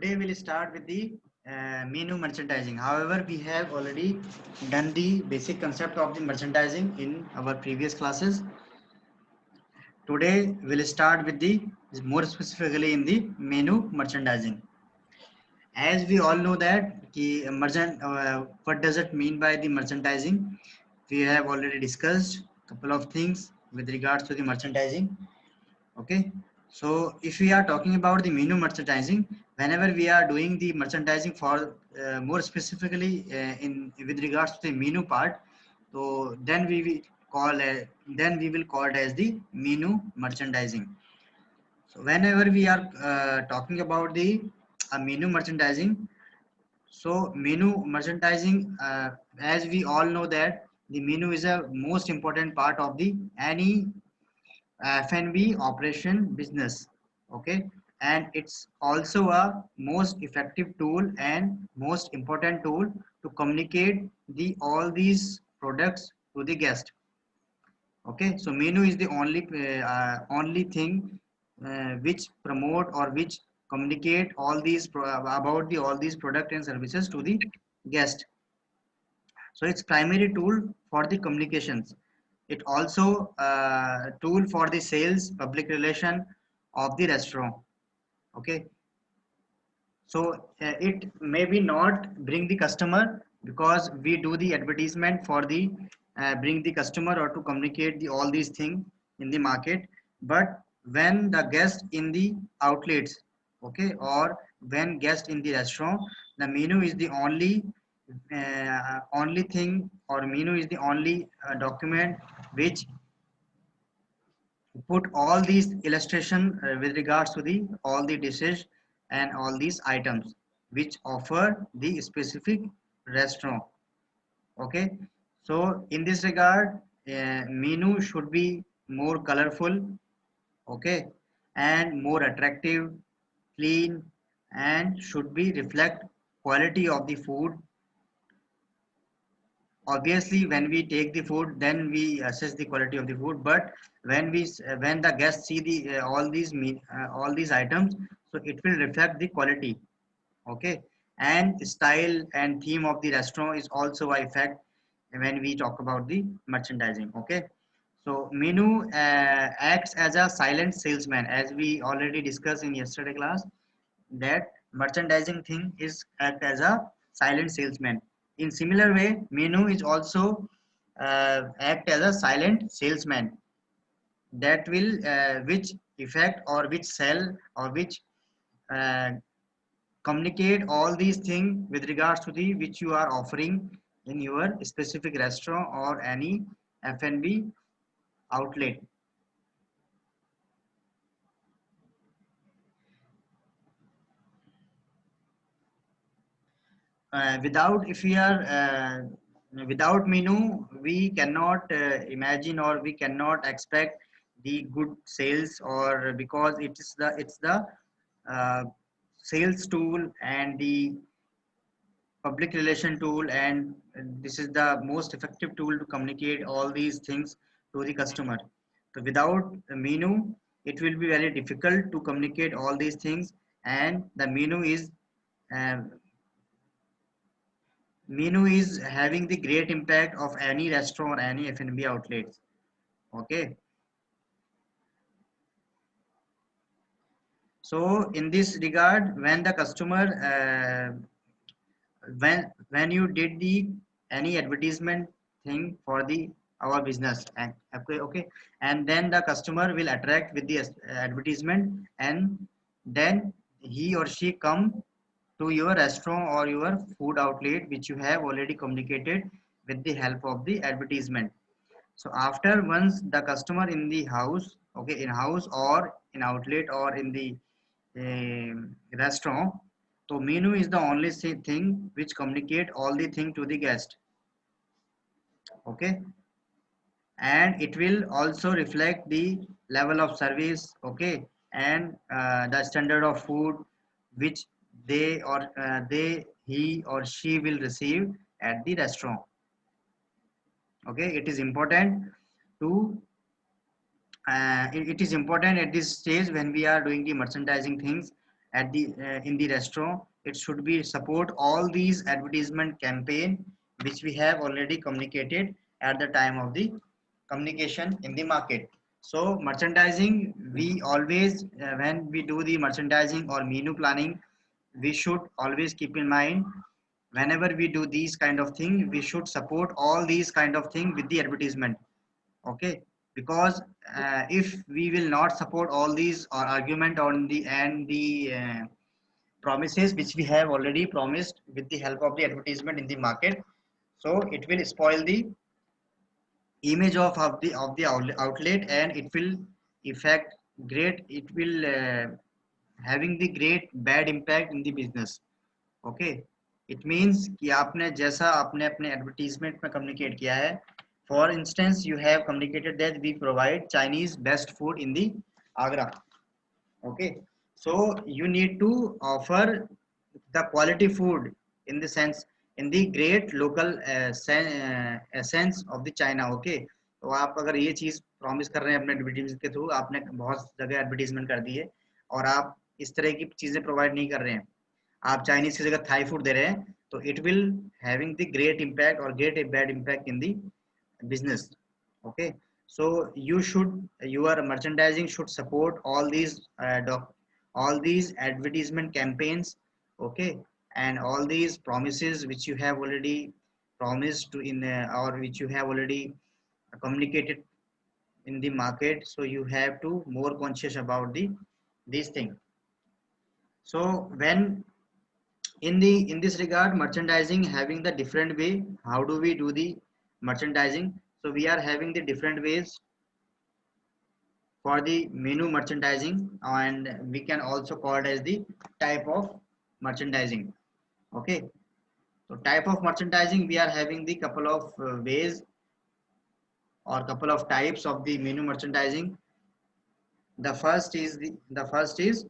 Today we'll start with the menu merchandising. However, we have already done the basic concept of the merchandising in our previous classes. Today we'll start with the more specifically in the menu merchandising. As we all know that what does it mean by the merchandising? We have already discussed a couple of things with regards to the merchandising. Okay, so if we are talking about the menu merchandising, whenever we are doing the merchandising for more specifically in with regards to the menu part, so then we will call it as the menu merchandising. So whenever we are talking about the menu merchandising, so menu merchandising, as we all know that the menu is a most important part of the any F&B operation business. Okay, and it's also a most effective tool and most important tool to communicate the all these products to the guest. Okay, so menu is the only thing which promote or which communicate all these about the all these product and services to the guest. So it's primary tool for the communications. It also tool for the sales public relation of the restaurant. Okay, so it maybe not bring the customer because we do the advertisement for the bring the customer or to communicate the all these things in the market. But when the guest in the outlets, okay, or when guest in the restaurant, the menu is the only thing, or menu is the only document which put all these illustration with regards to the all the dishes and all these items which offer the specific restaurant. Okay, so in this regard, menu should be more colorful, okay, and more attractive, clean, and should be reflect quality of the food. Obviously when we take the food, then we assess the quality of the food, but when the guests see the all these items, so it will reflect the quality. Okay, and style and theme of the restaurant is also a effect when we talk about the merchandising. Okay, so menu acts as a silent salesman, as we already discussed in yesterday class, that merchandising thing is act as a silent salesman. In similar way, menu is also act as a silent salesman that will which effect or which sell or which uh, communicate all these things with regards to the which you are offering in your specific restaurant or any F&B outlet. Without if we are without menu, we cannot imagine or we cannot expect the good sales, or because it's the uh, sales tool and the public relation tool, and this is the most effective tool to communicate all these things to the customer. So without the menu, it will be very difficult to communicate all these things, and the uh, menu is having the great impact of any restaurant or any F&B outlets. Okay, so in this regard, when the customer when you did the any advertisement thing for the our business, okay, and then the customer will attract with the advertisement, and then he or she come to your restaurant or your food outlet which you have already communicated with the help of the advertisement. So after once the customer in the house, okay, in house or in outlet or in the restaurant, so menu is the only thing which communicate all the thing to the guest. Okay, and it will also reflect the level of service, okay, and the standard of food which they he or she will receive at the restaurant. Okay, it is important to it is important at this stage when we are doing the merchandising things, at the in the restaurant, it should be support all these advertisement campaign which we have already communicated at the time of the communication in the market. So merchandising, we always when we do the merchandising or menu planning, we should always keep in mind, whenever we do these kind of thing, we should support all these kind of thing with the advertisement. Okay, because if we will not support all these or argument on the and the promises which we have already promised with the help of the advertisement in the market, so it will spoil the image of the outlet, and it will affect great, it will having the great bad impact in the business. Okay, it means कि आपने जैसा आपने अपने advertisement में communicate किया है, for instance you have communicated that we provide Chinese best food in the Agra. Okay, so you need to offer the quality food in the sense, in the great local essence of the China. Okay, तो आप अगर ये चीज promise कर रहे हैं अपने advertisement के थ्रू, आपने बहुत जगह एडवर्टीजमेंट कर दी है और आप इस तरह की चीजें प्रोवाइड नहीं कर रहे हैं, आप चाइनीज की जगह थाई फूड दे रहे हैं, तो it will having the great impact और great bad impact in the business. Okay, so you should, your merchandising should support all these advertisement campaigns. Okay, and all these promises which you have already promised to in or which you have already communicated in the market, so you have to more conscious about the these thing. So when in this regard, merchandising having the different way, how do we do the merchandising? So we are having the different ways for the menu merchandising, and we can also call it as the type of merchandising. Okay, so type of merchandising, we are having the couple of ways or couple of types of the menu merchandising. The first is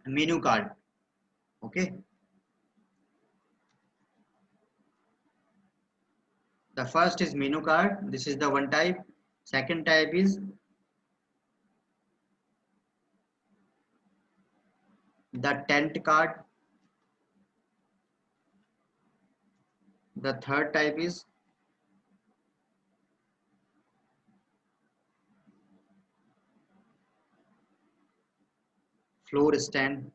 menu card. Okay, the first is menu card, this is the one type. Second type is the tent card. The third type is floor stand.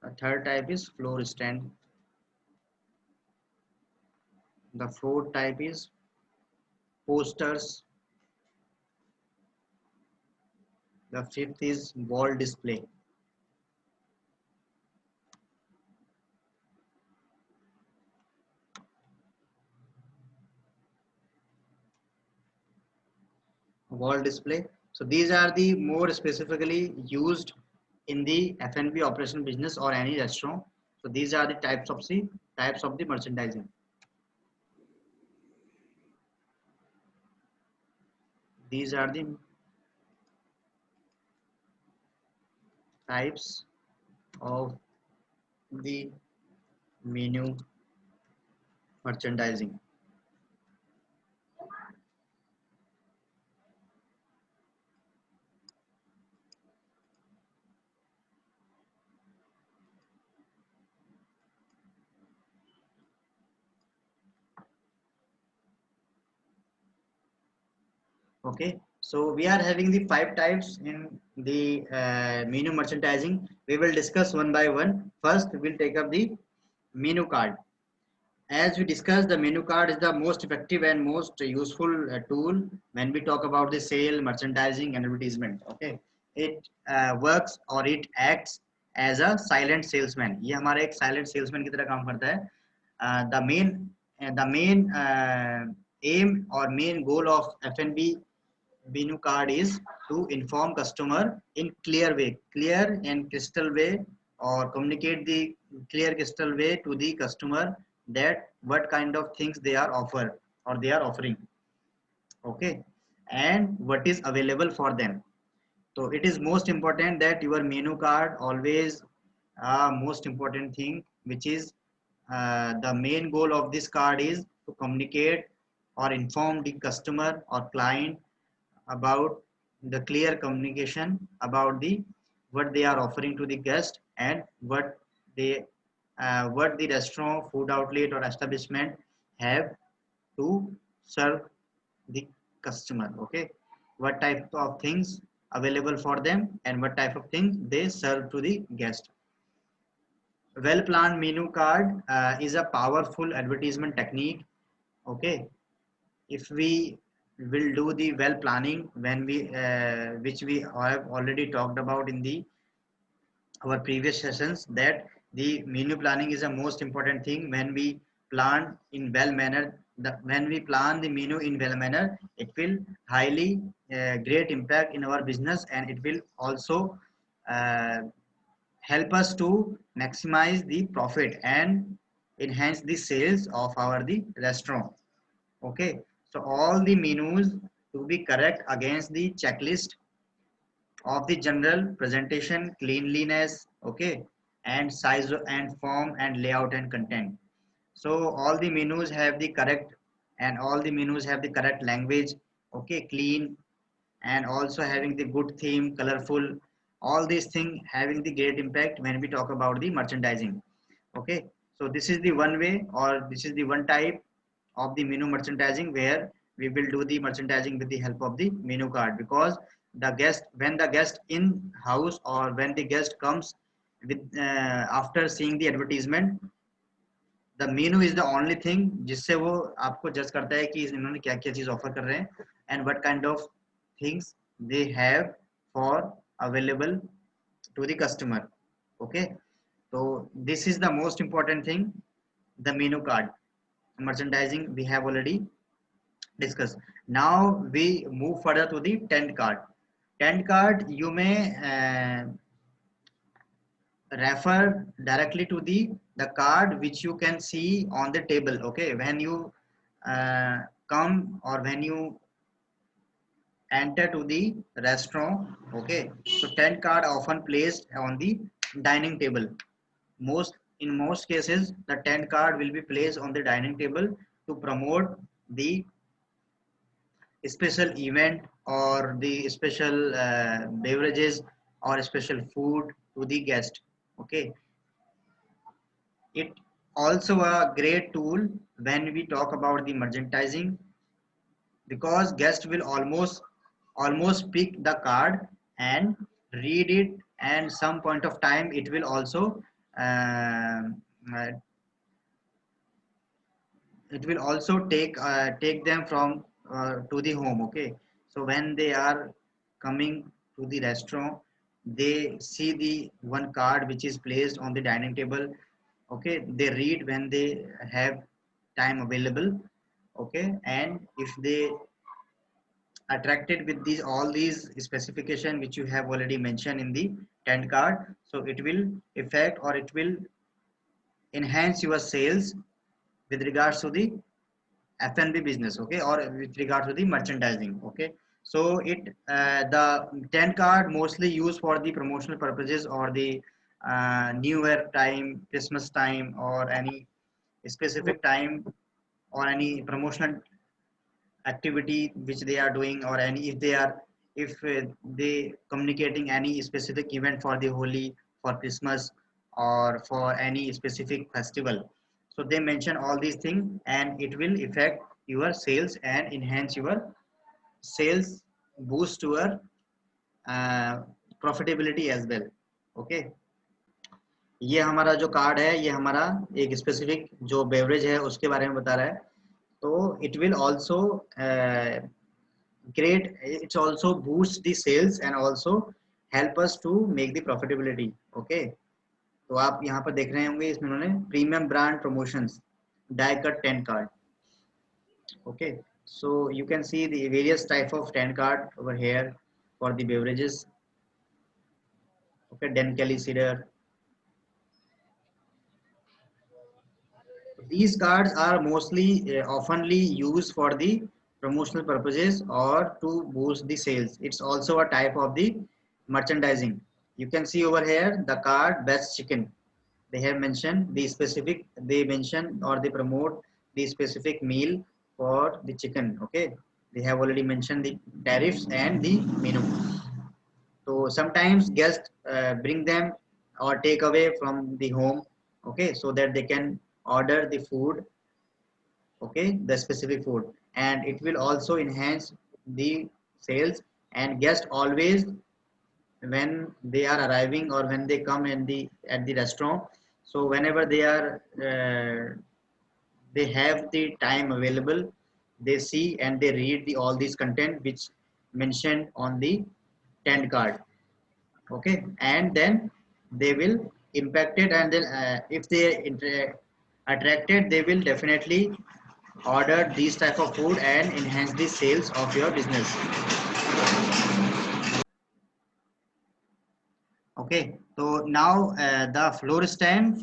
The third type is floor stand. The fourth type is posters. The fifth is wall display. Wall display. So these are the more specifically used in the F&B operation business or any restaurant. So these are the types of the merchandising. These are the types of the menu merchandising. Okay, so we are having the 5 types in the menu merchandising. We will discuss one by one. First, we'll take up the menu card. As we discussed, the menu card is the most effective and most useful tool when we talk about the sale, merchandising, and advertisement. Okay, it works or it acts as a silent salesman. ये हमारा एक silent salesman की तरह काम करता है. The main aim or main goal of F&B menu card is to inform customer in clear and crystal way, or communicate the clear crystal way to the customer that what kind of things they are offer or they are offering. Okay, and what is available for them. So it is most important that your menu card always most important thing, which is the main goal of this card is to communicate or inform the customer or client about the clear communication about the what they are offering to the guest, and they what the restaurant, food outlet or establishment have to serve the customer. Okay, what type of things available for them and what type of things they serve to the guest. Well planned menu card is a powerful advertisement technique. Okay, if we will do the well planning when we which we have already talked about in the our previous sessions, that the menu planning is the most important thing. When we plan in well manner, when we plan the menu in well manner, it will highly great impact in our business, and it will also uh, help us to maximize the profit and enhance the sales of our the restaurant. Okay, so all the menus to be correct against the checklist of the general presentation, cleanliness, okay, and size and form and layout and content. So all the menus have the correct, and all the menus have the correct language, okay, clean, and also having the good theme, colorful. All these things having the great impact when we talk about the merchandising. Okay, so this is the one way, or this is the one type of the menu merchandising where we will do the merchandising with the help of the menu card. Because the guest, when the guest in house or when the guest comes with after seeing the advertisement, the menu is the only thing जिससे वो आपको जज करता है कि इन्होंने क्या क्या चीज ऑफर कर रहे हैं, and what kind of things they have for available to the customer. Okay, so this is the most important thing, the menu card. Merchandising we have already discussed. Now we move further to the tent card. Tent card, you may refer directly to the card which you can see on the table. Okay, when you come or when you enter to the restaurant. Okay, so tent card often placed on the dining table. In most cases, the tent card will be placed on the dining table to promote the special event or the special beverages or special food to the guest. Okay, it also a great tool when we talk about the merchandising, because guest will almost pick the card and read it, and some point of time it will also uh, uh, take them from to the home. Okay, so when they are coming to the restaurant, they see the one card which is placed on the dining table. Okay, they read when they have time available. Okay, and if they attracted with these all these specification which you have already mentioned in the tent card, so it will affect or it will enhance your sales with regards to the F&B business. Okay, or with regard to the merchandising. Okay, so the tent card mostly used for the promotional purposes, or the new year time, Christmas time, or any specific time, or any promotional activity which they are doing, or any if they communicating any specific event for the Holi, for Christmas, or for any specific festival. So they mention all these things, and it will affect your sales and enhance your sales, boost your uh, profitability as well. Okay, ये हमारा जो card है, ये हमारा एक specific जो beverage है उसके बारे में बता रहा है. तो it will also great, it's also boosts the sales and also help us to make the profitability. Okay, तो आप यहाँ पर देख रहे होंगे इसमें उन्होंने premium brand promotions die cut 10 card. Okay, so you can see the various type of 10 card over here for the beverages. Okay, Den Kelly cider. These cards are mostly oftenly used for the promotional purposes or to boost the sales. It's also a type of the merchandising. You can see over here the card best chicken. They have mentioned the specific, they mention or they promote the specific meal for the chicken. Okay, We have already mentioned the tariffs and the menu. So sometimes guests bring them or take away from the home, okay, so that they can order the food, okay, the specific food, and it will also enhance the sales. And guests always, when they are arriving or when they come in the at the restaurant, so whenever they have the time available, they see and they read the all these content which mentioned on the tent card, okay, and then they will impact it, and then if they attracted, they will definitely order these type of food and enhance the sales of your business. Okay, so now the floor stand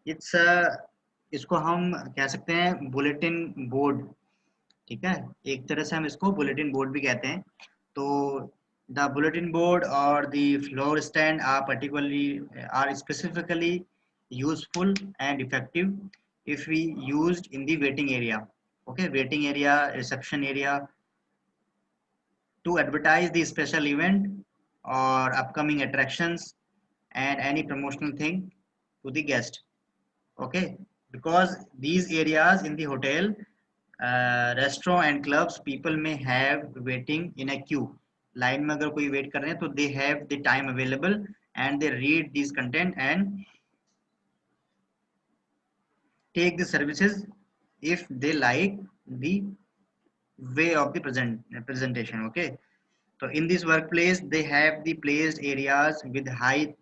it's इसको हम कह सकते हैं bulletin board, ठीक है, एक तरह से हम इसको बुलेटिन बोर्ड भी कहते हैं. तो द बुलेटिन बोर्ड और the floor stand are particularly are specifically useful and effective if we used in the waiting area, okay, waiting area, reception area, to advertise the special event or upcoming attractions and any promotional thing to the guest, okay, because these areas in the hotel, restaurant and clubs, people may have waiting in a queue, line में अगर कोई wait कर रहे हैं तो they have the time available and they read these content and take the services if they like the way of the presentation, okay. So in this workplace, they have the placed areas with height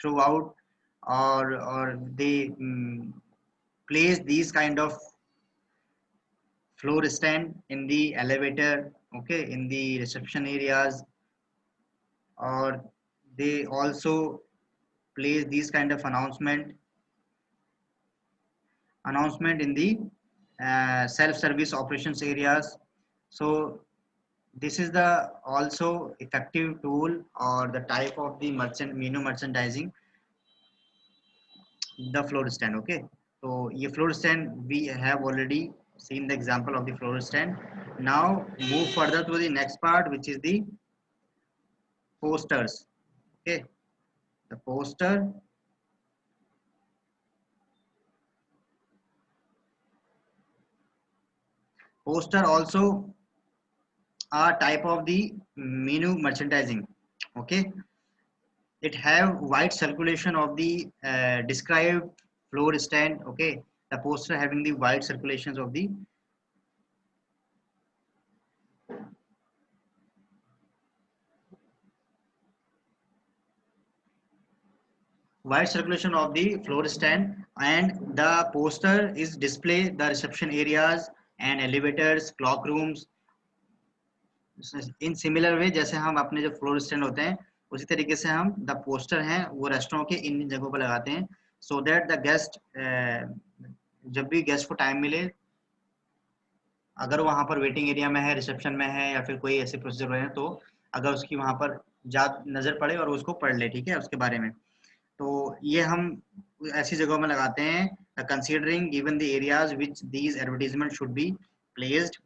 throughout, or they place these kind of floor stand in the elevator, okay, in the reception areas, or they also place these kind of announcement in the self-service operations areas. So this is the also effective tool or the type of the menu merchandising, the floor stand, okay. So ये floor stand we have already seen the example of the floor stand. Now move further to the next part, which is the posters, okay. The poster also are type of the menu merchandising, okay. It have wide circulation of the described floor stand, okay. The poster having the wide circulations of the floor stand, and the poster is display the reception areas and elevators, clock rooms. In similar way जैसे हम अपने जो floor stand होते हैं उसी तरीके से हम द पोस्टर हैं वो रेस्टोरेंट के इन जगहों पर लगाते हैं, सो दैट द गेस्ट जब भी गेस्ट को टाइम मिले, अगर वहां पर वेटिंग एरिया में है, रिसेप्शन में है, या फिर कोई ऐसे प्रोसीजर है, तो अगर उसकी वहां पर जा नजर पड़े और उसको पढ़ ले, ठीक है, उसके बारे में. तो ये हम ऐसी जगहों में लगाते हैं considering given the areas which these advertisement should be placed,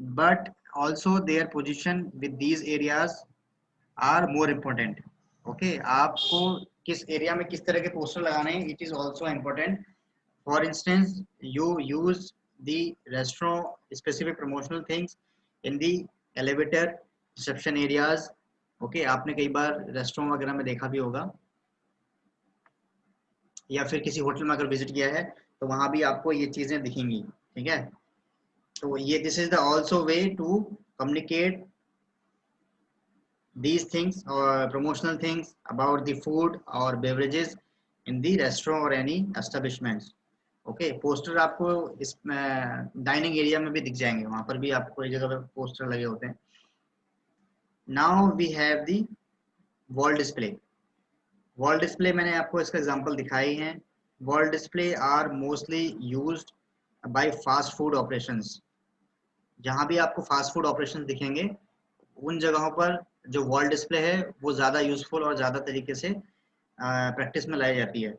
but also their position with these areas are more important, okay. आपको किस एरिया में किस तरह के पोस्टर लगाने हैं, it is also important. For instance, you use the restaurant specific promotional things in the elevator, reception areas, okay. आपने कई बार रेस्टोरेंट वगैरह में देखा भी होगा, या फिर किसी होटल में अगर विजिट किया है तो वहां भी आपको ये चीजें दिखेंगी, ठीक है. तो ये this is the also way to communicate these things or promotional things about the food or beverages in the restaurant or any establishments, okay. Poster आपको इस डाइनिंग एरिया में भी दिख जाएंगे, वहां पर भी आपको एक जगह पे पोस्टर लगे होते हैं. Now we have the wall display मैंने आपको इसका एग्जांपल दिखाई है. Wall display are mostly used by fast food operations. जहां भी आपको फास्ट फूड ऑपरेशन दिखेंगे उन जगहों पर जो वॉल डिस्प्ले है वो ज़्यादा यूजफुल और ज़्यादा तरीके से प्रैक्टिस में लाई जाती है,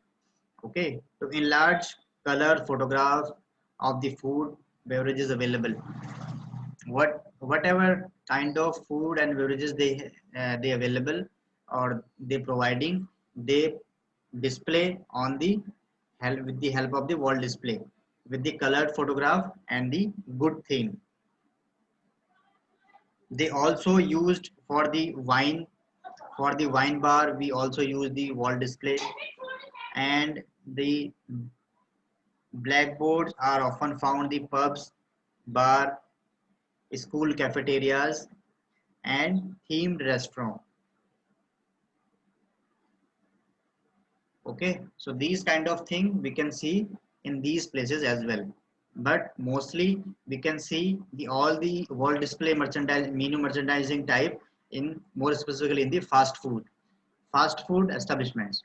ओके. तो in large colour photograph of the food beverages available. Whatever kind of food and beverages they available or they providing, they display on the help with the help of the wall display with the colored photograph and the good theme. They also used for the wine bar. We also use the wall display, and the blackboards are often found in the pubs, bar, school cafeterias, and themed restaurant. Okay, so these kind of thing we can see in these places as well, but mostly we can see the all the wall display merchandise menu merchandising type in more specifically in the fast food establishments.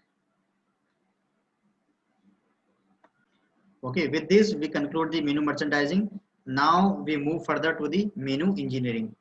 Okay, with this we conclude the menu merchandising. Now we move further to the menu engineering.